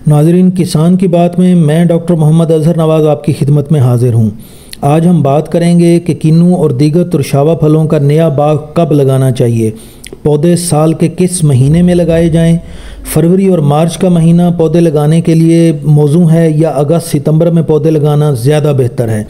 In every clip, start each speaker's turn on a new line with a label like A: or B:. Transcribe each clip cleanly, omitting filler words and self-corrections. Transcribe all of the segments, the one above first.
A: नाज़रीन, किसान की बात में मैं डॉक्टर मोहम्मद अज़हर नवाज़ आपकी खिदमत में हाज़िर हूँ। आज हम बात करेंगे कि किन्नू और दीगर तुरशावा फलों का नया बाग कब लगाना चाहिए, पौधे साल के किस महीने में लगाए जाएं, फरवरी और मार्च का महीना पौधे लगाने के लिए मौजू है या अगस्त सितंबर में पौधे लगाना ज़्यादा बेहतर है।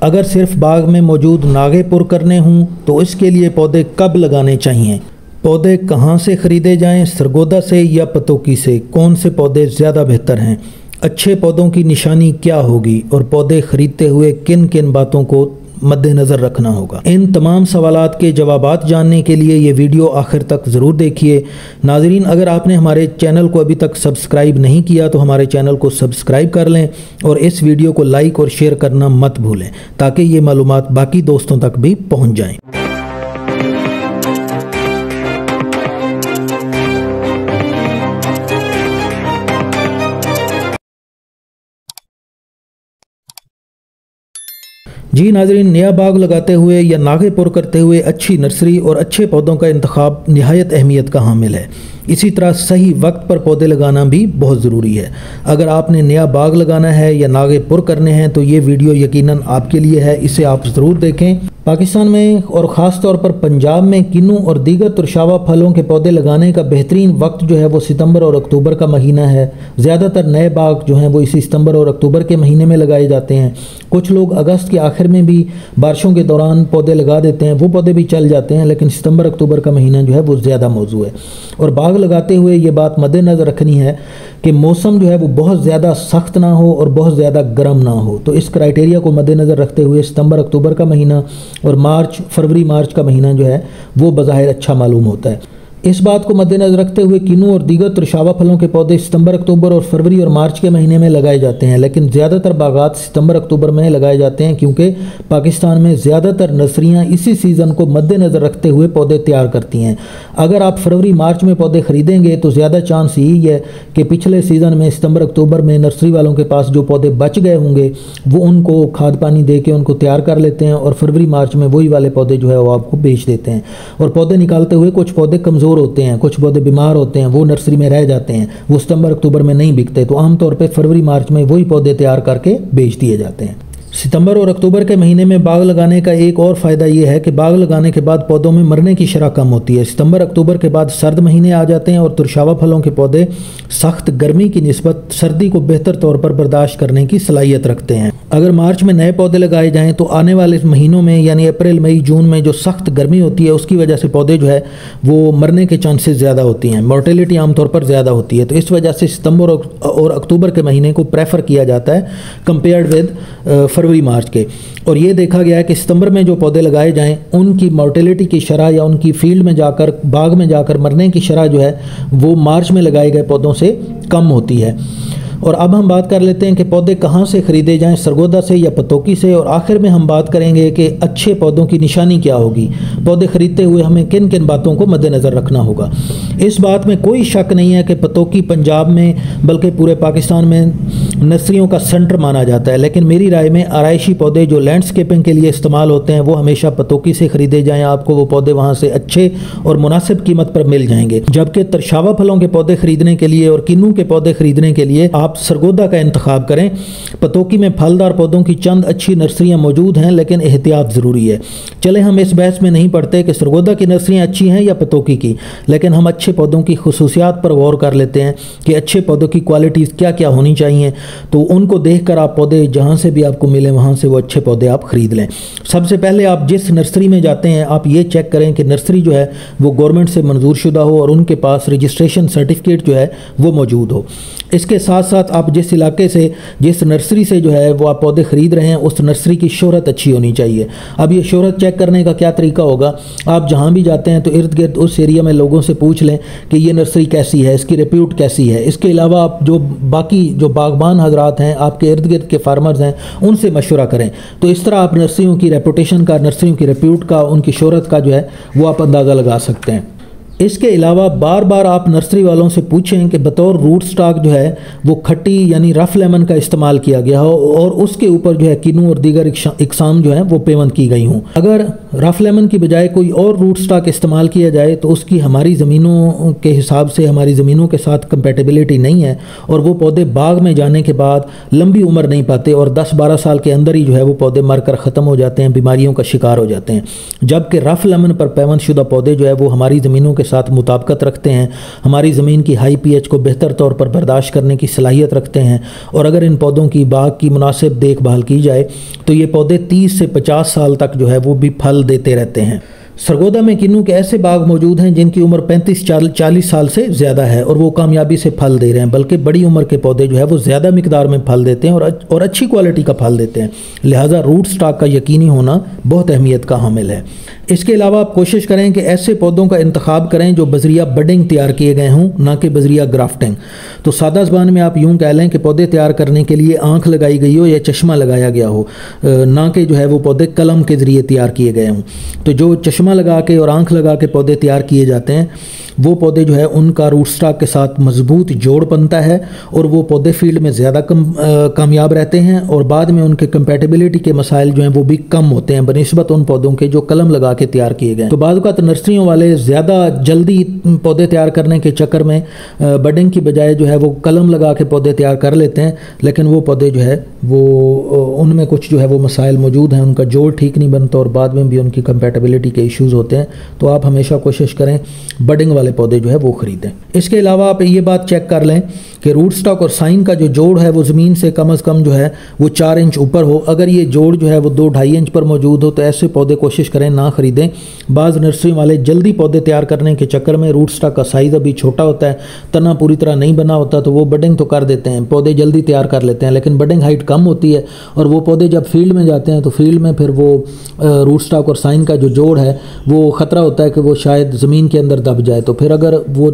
A: अगर सिर्फ बाग में मौजूद नागे पुर करने हों तो इसके लिए पौधे कब लगाने चाहिए, पौधे कहाँ से ख़रीदे जाएं, सरगोदा से या पतोकी से, कौन से पौधे ज़्यादा बेहतर हैं, अच्छे पौधों की निशानी क्या होगी और पौधे ख़रीदते हुए किन किन बातों को मद्देनज़र रखना होगा। इन तमाम सवालात के जवाबात जानने के लिए ये वीडियो आखिर तक ज़रूर देखिए। नाज़रीन, अगर आपने हमारे चैनल को अभी तक सब्सक्राइब नहीं किया तो हमारे चैनल को सब्सक्राइब कर लें और इस वीडियो को लाइक और शेयर करना मत भूलें ताकि ये मालूमात बाकी दोस्तों तक भी पहुँच जाएँ। जी नाज़रीन, नया बाग लगाते हुए या नागे पुर करते हुए अच्छी नर्सरी और अच्छे पौधों का इंतखाब निहायत अहमियत का हामिल है। इसी तरह सही वक्त पर पौधे लगाना भी बहुत ज़रूरी है। अगर आपने नया बाग लगाना है या नागे पुर करने हैं तो ये वीडियो यकीनन आपके लिए है, इसे आप ज़रूर देखें। पाकिस्तान में और ख़ास तौर पर पंजाब में किन्नू और दीगर तुरशावा फलों के पौधे लगाने का बेहतरीन वक्त जो है वो सितंबर और अक्टूबर का महीना है। ज़्यादातर नए बाग जो हैं वो इसी सितंबर और अक्टूबर के महीने में लगाए जाते हैं। कुछ लोग अगस्त के आखिर में भी बारिशों के दौरान पौधे लगा देते हैं, वो पौधे भी चल जाते हैं, लेकिन सितंबर अक्टूबर का महीना जो है वो ज़्यादा मौजू है। और बाग लगाते हुए ये बात मद्देनज़र रखनी है कि मौसम जो है वो बहुत ज़्यादा सख्त ना हो और बहुत ज़्यादा गर्म ना हो। तो इस क्राइटेरिया को मद्देनज़र रखते हुए सितंबर अक्टूबर का महीना और फरवरी मार्च का महीना जो है वो बज़ाहिर अच्छा मालूम होता है। इस बात को मद्देनज़र रखते हुए किन्नू और दीगर तुरशावा फलों के पौधे सितंबर अक्टूबर और फरवरी और मार्च के महीने में लगाए जाते हैं, लेकिन ज़्यादातर बागात सितंबर अक्टूबर में लगाए जाते हैं क्योंकि पाकिस्तान में ज़्यादातर नर्सरियाँ इसी सीज़न को मद्देनज़र रखते हुए पौधे तैयार करती हैं। अगर आप फरवरी मार्च में पौधे ख़रीदेंगे तो ज़्यादा चांस यही है कि पिछले सीज़न में सितंबर अक्टूबर में नर्सरी वालों के पास जो पौधे बच गए होंगे वो उनको खाद पानी दे के उनको तैयार कर लेते हैं और फरवरी मार्च में वही वाले पौधे जो है वो आपको बेच देते हैं। और पौधे निकालते हुए कुछ पौधे कमज़ोर होते हैं, कुछ पौधे बीमार होते हैं, वो नर्सरी में रह जाते हैं, वो सितंबर अक्टूबर में नहीं बिकते, तो आमतौर पे फरवरी मार्च में वही पौधे तैयार करके बेच दिए जाते हैं। सितंबर और अक्टूबर के महीने में बाग लगाने का एक और फ़ायदा ये है कि बाग लगाने के बाद पौधों में मरने की शरह कम होती है। सितंबर अक्टूबर के बाद सर्द महीने आ जाते हैं और तुरशावा फलों के पौधे सख्त गर्मी की निस्बत सर्दी को बेहतर तौर पर बर्दाश्त करने की सलाहियत रखते हैं। अगर मार्च में नए पौधे लगाए जाएँ तो आने वाले महीनों में यानी अप्रैल मई जून में जो सख्त गर्मी होती है उसकी वजह से पौधे जो है वो मरने के चांसेस ज़्यादा होती हैं, मोर्टेलिटी आमतौर पर ज़्यादा होती है। तो इस वजह से सितंबर और अक्टूबर के महीने को प्रेफर किया जाता है कंपेयर्ड विद फरवरी मार्च के। और ये देखा गया है कि सितंबर में जो पौधे लगाए जाएं उनकी मोर्टेलिटी की शरह या उनकी फील्ड में जाकर बाग में जाकर मरने की शरह जो है वो मार्च में लगाए गए पौधों से कम होती है। और अब हम बात कर लेते हैं कि पौधे कहाँ से ख़रीदे जाएं, सरगोदा से या पतोकी से। और आखिर में हम बात करेंगे कि अच्छे पौधों की निशानी क्या होगी, पौधे ख़रीदते हुए हमें किन किन बातों को मद्देनज़र रखना होगा। इस बात में कोई शक नहीं है कि पतोकी पंजाब में बल्कि पूरे पाकिस्तान में नर्सरियों का सेंटर माना जाता है, लेकिन मेरी राय में आराइशी पौधे जो लैंडस्केपिंग के लिए इस्तेमाल होते हैं वो हमेशा पतोकी से ख़रीदे जाएँ। आपको वो पौधे वहाँ से अच्छे और मुनासिब कीमत पर मिल जाएंगे। जबकि तुरशावा फलों के पौधे ख़रीदने के लिए और किन्नू के पौधे ख़रीदने के लिए आप सरगोदा का इंतखाब करें। पतोकी में फलदार पौधों की चंद अच्छी नर्सरियां मौजूद हैं, लेकिन एहतियात ज़रूरी है। चले हम इस बहस में नहीं पड़ते कि सरगोदा की नर्सरियां अच्छी हैं या पतोकी की, लेकिन हम अच्छे पौधों की खुसूसियात पर गौर कर लेते हैं कि अच्छे पौधों की क्वालिटीज़ क्या क्या होनी चाहिए। तो उनको देखकर आप पौधे जहाँ से भी आपको मिले वहाँ से वो अच्छे पौधे आप ख़रीद लें। सबसे पहले आप जिस नर्सरी में जाते हैं आप ये चेक करें कि नर्सरी जो है वो गवर्नमेंट से मंजूर शुदा हो और उनके पास रजिस्ट्रेशन सर्टिफिकेट जो है वो मौजूद हो। इसके साथ साथ आप जिस इलाके से जिस नर्सरी से जो है वो आप पौधे ख़रीद रहे हैं उस नर्सरी की शोहरत अच्छी होनी चाहिए। अब ये शोहरत चेक करने का क्या तरीका होगा, आप जहाँ भी जाते हैं तो इर्द गिर्द उस एरिया में लोगों से पूछ लें कि ये नर्सरी कैसी है, इसकी रिप्यूट कैसी है। इसके अलावा आप जो बाकी जो बागबान हजरात हैं, आपके इर्द गिर्द के फार्मर्स हैं, उनसे मशवरा करें। तो इस तरह आप नर्सरियों की रेपुटेशन का, नर्सरियों की रिप्यूट का, उनकी शोहरत का जो है वो आप अंदाज़ा लगा सकते हैं। इसके अलावा बार बार आप नर्सरी वालों से पूछें कि बतौर रूट स्टॉक जो है वो खट्टी यानी रफ लेमन का इस्तेमाल किया गया हो और उसके ऊपर जो है किन्नू और दीगर इकसाम जो है वो पेवंद की गई हों। अगर रफ लेमन की बजाय कोई और रूट स्टॉक इस्तेमाल किया जाए तो उसकी हमारी ज़मीनों के हिसाब से हमारी ज़मीनों के साथ कंपेटिबिलिटी नहीं है और वो पौधे बाग में जाने के बाद लंबी उम्र नहीं पाते और 10-12 साल के अंदर ही जो है वो पौधे मरकर ख़त्म हो जाते हैं, बीमारियों का शिकार हो जाते हैं। जबकि रफ लेमन पर पैवंदशुदा पौधे जो है वो हमारी ज़मीनों के साथ मुताबिकत रखते हैं, हमारी ज़मीन की हाई pH को बेहतर तौर पर बर्दाश्त करने की सलाहियत रखते हैं और अगर इन पौधों की बाग की मुनासिब देखभाल की जाए तो ये पौधे 30 से 50 साल तक जो है वो भी फल देते रहते हैं। सरगोदा में किन्नू के ऐसे बाग मौजूद हैं जिनकी उम्र 35-40 साल से ज़्यादा है और वो कामयाबी से फल दे रहे हैं, बल्कि बड़ी उम्र के पौधे जो है वो ज़्यादा मिकदार में फल देते हैं और अच्छी क्वालिटी का फल देते हैं। लिहाजा रूट स्टॉक का यकीनी होना बहुत अहमियत का हामिल है। इसके अलावा आप कोशिश करें कि ऐसे पौधों का इंतखाब करें जो बजरिया बडिंग तैयार किए गए हों, ना कि बजरिया ग्राफ्टिंग। तो सादा ज़बान में आप यूँ कह लें कि पौधे तैयार करने के लिए आँख लगाई गई हो या चश्मा लगाया गया हो, ना कि जो है वो पौधे कलम के ज़रिए तैयार किए गए हों। तो जो चश्मा लगा के और आँख लगा के पौधे तैयार किए जाते हैं वो पौधे जो है उनका रूट स्टॉक के साथ मजबूत जोड़ बनता है और वो पौधे फील्ड में ज़्यादा कामयाब रहते हैं और बाद में उनके कंपेटिबिलिटी के मसाइल जो हैं वो भी कम होते हैं बनिस्बत उन पौधों के जो कलम लगा के तैयार किए गए। तो बाद वक़्त नर्सरियों वाले ज़्यादा जल्दी पौधे तैयार करने के चक्कर में बडिंग की बजाय जो है वो कलम लगा के पौधे तैयार कर लेते हैं, लेकिन वो पौधे जो है वो उनमें कुछ जो है वो मसाइल मौजूद हैं, उनका जोड़ ठीक नहीं बनता और बाद में भी उनकी कंपेटिबिलिटी के इश्यूज़ होते हैं। तो आप हमेशा कोशिश करें बडिंग वाले पौधे जो है वो ख़रीदें। इसके अलावा आप ये बात चेक कर लें कि रूट स्टॉक और साइन का जो जोड़ है वो ज़मीन से कम अज़ कम जो है वो 4 इंच ऊपर हो। अगर ये जोड़ जो है वो 2-2.5 इंच पर मौजूद हो तो ऐसे पौधे कोशिश करें ना ख़रीदें। बाज़ नर्सरी वाले जल्दी पौधे तैयार करने के चक्कर में रूट स्टॉक का साइज़ अभी छोटा होता है, तना पूरी तरह नहीं बना होता, तो वो बडिंग तो कर देते हैं, पौधे जल्दी तैयार कर लेते हैं, लेकिन बडिंग हाइट कम होती है और वो पौधे जब फील्ड में जाते हैं तो फील्ड में फिर वो रूट स्टॉक और साइन का जो जोड़ है वो ख़तरा होता है कि वो शायद ज़मीन के अंदर दब जाए। तो फिर अगर वो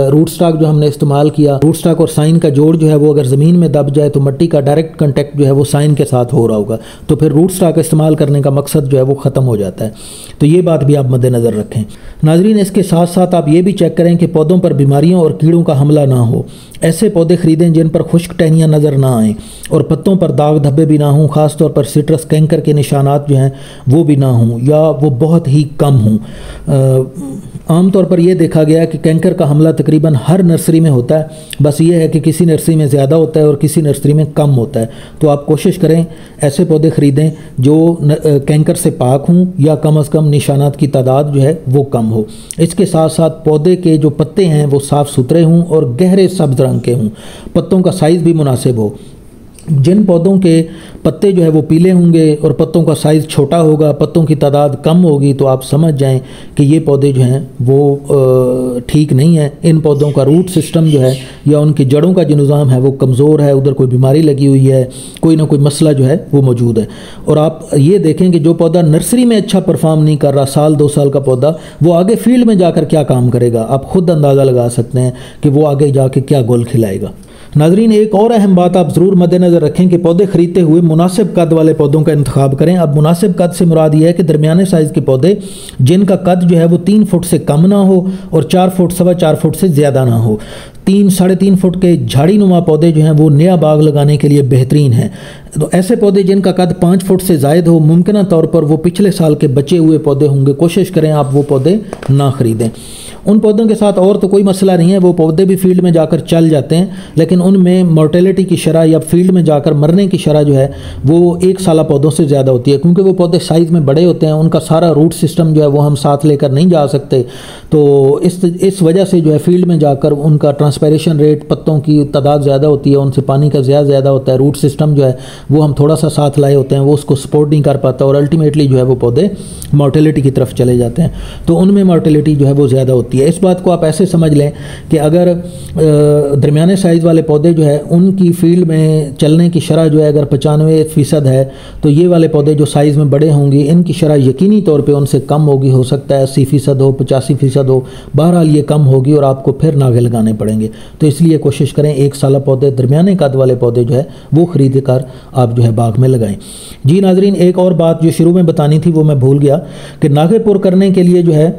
A: रूट स्टॉक जो हमने इस्तेमाल किया, रूट स्टॉक और साइन का जोड़ जो है वो अगर ज़मीन में दब जाए तो मिट्टी का डायरेक्ट कांटेक्ट जो है वो साइन के साथ हो रहा होगा, तो फिर रूट स्टॉक इस्तेमाल करने का मकसद जो है वो ख़त्म हो जाता है। तो ये बात भी आप मद्देनज़र रखें। नाज़रीन, इसके साथ साथ आप ये भी चेक करें कि पौधों पर बीमारियों और कीड़ों का हमला ना हो। ऐसे पौधे ख़रीदें जिन पर खुश्क टहनियाँ नज़र ना आएँ और पत्तों पर दाग धब्बे भी ना हों, ख़ासतौर पर सिट्रस कैंकर के निशानात जो हैं वो भी ना हों या वो बहुत ही कम हों। आमतौर पर यह देखा गया कि कैंकर का हमला तकरीबन हर नर्सरी में होता है, बस ये है कि किसी नर्सरी में ज़्यादा होता है और किसी नर्सरी में कम होता है। तो आप कोशिश करें ऐसे पौधे ख़रीदें जो कैंकर से पाक हों या कम अज़ कम निशानात की तादाद जो है वो कम हो। इसके साथ साथ पौधे के जो पत्ते हैं वो साफ़ सुथरे हों और गहरे सब्ज़ रंग के हों, पत्तों का साइज़ भी मुनासिब हो। जिन पौधों के पत्ते जो है वो पीले होंगे और पत्तों का साइज़ छोटा होगा, पत्तों की तादाद कम होगी, तो आप समझ जाएं कि ये पौधे जो हैं वो ठीक नहीं है। इन पौधों का रूट सिस्टम जो है या उनकी जड़ों का जो निज़ाम है वो कमज़ोर है, उधर कोई बीमारी लगी हुई है, कोई ना कोई मसला जो है वो मौजूद है। और आप ये देखें कि जो पौधा नर्सरी में अच्छा परफॉर्म नहीं कर रहा, 1-2 साल का पौधा, वो आगे फील्ड में जाकर क्या काम करेगा, आप खुद अंदाज़ा लगा सकते हैं कि वो आगे जाके क्या गोल खिलाएगा। नाज़रीन, एक और अहम बात आप ज़रूर मद्देनज़र रखें कि पौधे ख़रीदते हुए मुनासिब कद वाले पौधों का इंतखाब करें। अब मुनासिब कद से मुराद ये है कि दरमियाने साइज़ के पौधे जिनका कद जो है वो 3 फुट से कम ना हो और 4 फुट 4.25 फुट से ज़्यादा ना हो। 3-3.5 फुट के झाड़ी नुमा पौधे जो हैं वो नया बाग लगाने के लिए बेहतरीन हैं। तो ऐसे पौधे जिनका कद 5 फुट से ज़ायद हो, मुमकिन तौर पर वो पिछले साल के बचे हुए पौधे होंगे, कोशिश करें आप वो पौधे ना ख़रीदें। उन पौधों के साथ और तो कोई मसला नहीं है, वो पौधे भी फील्ड में जाकर चल जाते हैं, लेकिन उनमें मोर्टेलिटी की शरह या फील्ड में जाकर मरने की शरह जो है वो 1 साला पौधों से ज़्यादा होती है, क्योंकि वो पौधे साइज़ में बड़े होते हैं, उनका सारा रूट सिस्टम जो है वो हम साथ लेकर नहीं जा सकते। तो इस वजह से जो है फील्ड में जाकर उनका ट्रांसपायरेशन रेट, पत्तों की तादाद ज़्यादा होती है, उनसे पानी का ज़्यादा होता है, रूट सिस्टम जो है वो हम थोड़ा सा साथ लाए होते हैं, वो उसको सपोर्ट नहीं कर पाता और अल्टीमेटली जो है वो पौधे मोर्टेलिटी की तरफ चले जाते हैं। तो उनमें मोर्टेलिटी जो है वो ज़्यादा होती है। इस बात को आप ऐसे समझ लें कि अगर दरमियाने साइज़ वाले पौधे जो है उनकी फील्ड में चलने की शरह जो है अगर 95% है, तो ये वाले पौधे जो साइज़ में बड़े होंगे इनकी शरह यकीनी तौर पे उनसे कम होगी, हो सकता है 80% हो, 85% हो, बहरहाल ये कम होगी और आपको फिर नागे लगाने पड़ेंगे। तो इसलिए कोशिश करें 1 साला पौधे, दरमियाने कद वाले पौधे जो है वो ख़रीद कर आप जो है बाग में लगाएं। जी नाज़रीन, एक और बात जो शुरू में बतानी थी वो मैं भूल गया कि नागे पुर करने के लिए जो है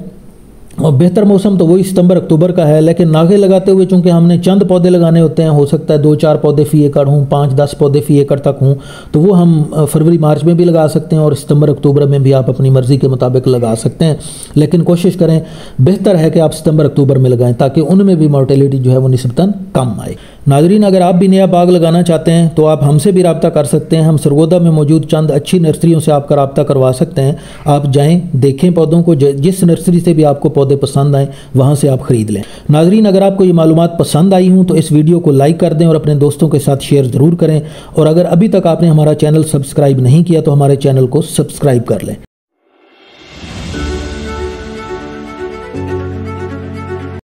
A: और बेहतर मौसम तो वही सितंबर अक्टूबर का है, लेकिन नागे लगाते हुए चूंकि हमने चंद पौधे लगाने होते हैं, हो सकता है 2-4 पौधे फी एकड़ हों, 5-10 पौधे फी एकड़ तक हों, तो वो हम फरवरी मार्च में भी लगा सकते हैं और सितंबर अक्टूबर में भी आप अपनी मर्ज़ी के मुताबिक लगा सकते हैं। लेकिन कोशिश करें, बेहतर है कि आप सितंबर अक्टूबर में लगाएं ताकि उनमें भी मोर्टेलिटी जो है वो निस्बतन कम आए। नाज़रीन, अगर आप भी नया बाग लगाना चाहते हैं तो आप हमसे भी रब्ता कर सकते हैं। हम सरगोदा में मौजूद चंद अच्छी नर्सरियों से आपका रब्ता करवा सकते हैं। आप जाएं, देखें पौधों को, जिस नर्सरी से भी आपको पौधे पसंद आए वहाँ से आप ख़रीद लें। नाज़रीन, अगर आपको ये मालूमात पसंद आई हूँ तो इस वीडियो को लाइक कर दें और अपने दोस्तों के साथ शेयर ज़रूर करें। और अगर अभी तक आपने हमारा चैनल सब्सक्राइब नहीं किया तो हमारे चैनल को सब्सक्राइब कर लें।